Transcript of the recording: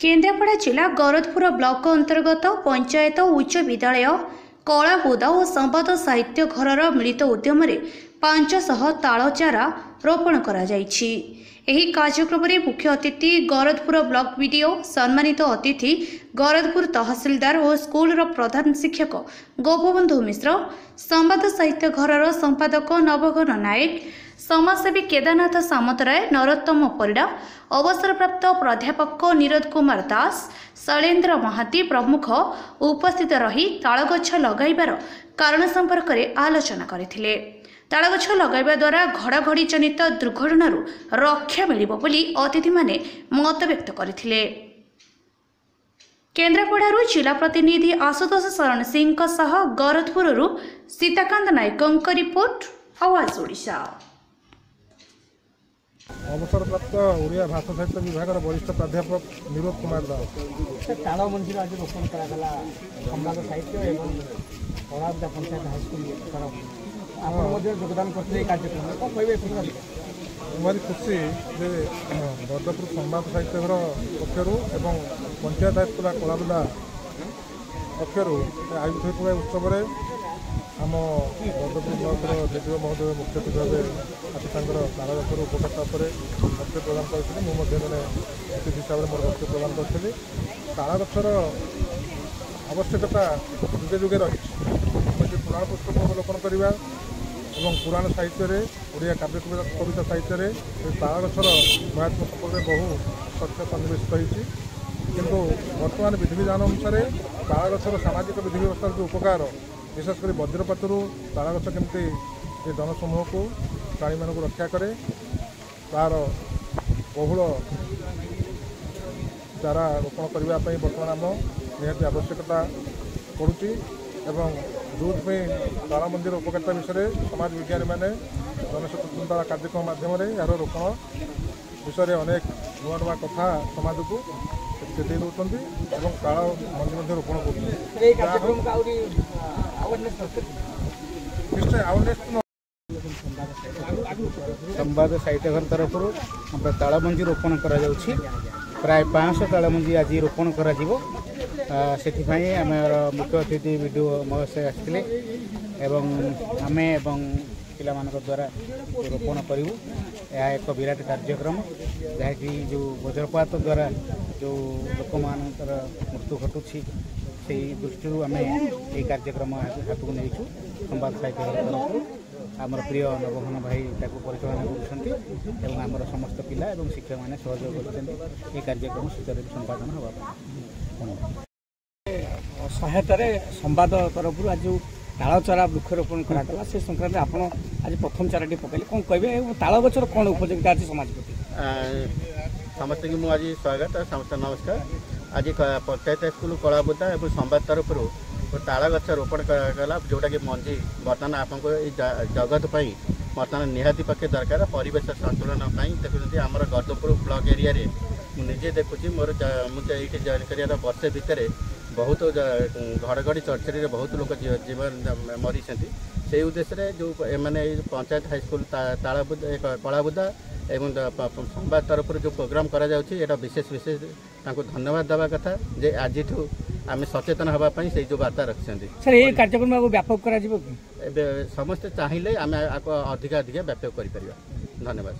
केन्द्रापड़ा जिला गरदपुर ब्लॉक अंतर्गत पंचायत उच्च विद्यालय कलाबुदा और संवाद साहित्य घर मिलित उद्यम 500 तालचारा रोपण करा जायछि। एही कार्यक्रम में मुख्य अतिथि गरदपुर ब्लॉक बीडीओ, सम्मानित अतिथि गरदपुर तहसीलदार और स्कूल प्रधान शिक्षक गोपबंधु मिश्र, संवाद साहित्य घर संपादक नवघन नायक, समाजसेवी केदारनाथ सामंतराय, नरोत्तम परिडा, अवसरप्राप्त प्राध्यापक निरोध कुमार दास, शैलेन्द्र महाती प्रमुख उपस्थित रही तालगछ लगाइबार कारण संपर्क में आलोचना करथिले। तालगछ लगाइबा द्वारा घड़घड़ी जनित दुर्घटनारू रक्षा मिलिबो बोली अतिथि माने मत व्यक्त करथिले। केन्द्रापड़ारू जिला प्रतिनिधि आशुतोष शरण सिंह सह गरदपुररू सीताकांत नायकଙ୍କ रिपोर्ट आवाज ओडिशा। अवसरप्राप्त ओडिया भाषा साहित्य विभाग वरिष्ठ प्राध्यापक निरोध कुमार दास ताल मंदिर आज रोपण कराला संवाद साहित्य एवं कलाबुदा पंचायत हाईस्कूल आप योगदान करते कार्यक्रम कौन कहे भारी खुशी जे गरदपुर संवाद साहित्य घर पक्षर एवं पंचायत हाईस्कूल कलाबुदा पक्षर आयोजित होता उत्सव आम गरदपुर ब्लॉक जेडीओ महोदय मुख्य अतिथि भाव आसी तालगछर उपकारिता वक्तव्य प्रदान करते मुझे अतिथि हिसाब से मोर वक्तव्य प्रदान करी। तालगछर आवश्यकता जुगे जुगे रही पुराण पुस्तक अवलोकन करवा और पुराण साहित्य ओडिया काव्य कविता साहित्य तालगछर महत्व संपर्क बहु तथ्य सन्निवेशित होती किंतु वर्तमान विधि विधान अनुसार तालगछर सामाजिक विधि व्यवस्था जो उपकार विशेषकर वज्रपात तालगछ केमती जनसमूह को प्राणी मान रक्षा करे तार बहुल चारा रोपण करने बर्तमान आम निहाती आवश्यकता पड़ुची एवं जो ताल मंदिर उपकारिता विषय समाज विज्ञानी मैंने जनसचेतनता कार्यक्रम माध्यम यार रोपण विषय अनेक नुआ नुआ कथा समाज को चेतई दौरान ताल मंदिर रोपण कर संवाद साहित्य घर तरफ ताल मंजी रोपण कर प्राय 500 ताल मंजी आज रोपण कर मुख्य अतिथि वीडियो महोदय आसते आमे पिला द्वारा रोपण करूँ। यह एक विराट कार्यक्रम जहाँकि जो वज्रपात द्वारा जो लोक मानकर मृत्यु घटुची से दृष्टि आम ये कार्यक्रम हाथ को नहीं संवाद साहित्य घर तरफ आमर प्रिय नवघन भाई परिचालना कर समस्त पिला और शिक्षक मैंने सहयोग कर कार्यक्रम सुचारू संपादन हाँ सहायतार संवाद तरफ आज तालचारा वृक्षरोपण कराला से संक्रांत आप आज प्रथम चाराटी पकड़े कौन कहे ताल गचर कौन उपयोगिता आज समाज प्रति समस्त की मुझे स्वागत समस्त नमस्कार। आज पंचायत स्कूल कलाबुदा और संवाद तरफ ताल गच रोपण करा जोटा कि मंजी बर्तमान आपको जगत बर्तमान निहाती पक्षे दरकार परिवेश संतुलन देखुं आमर गरदपुर ब्लॉक एरिया मुझे देखुची मोर मुझे ये जॉइन कर वर्षे भितर बहुत घड़घड़ी चढ़चढ़ी बहुत लोग जीवन मरी से उद्देश्य जो मैंने पंचायत हाईस्कूल कलाबुदा एवं संवाद तरफ जो प्रोग्राम करा यहाँ विशेष विशेष धन्यवाद देवा कथा जे आज आम सचेतन होगापी से जो वार्ता रखिंट सर ये कार्यक्रम व्यापक कर समस्ते चाहिए आम अधिक व्यापक कर। धन्यवाद।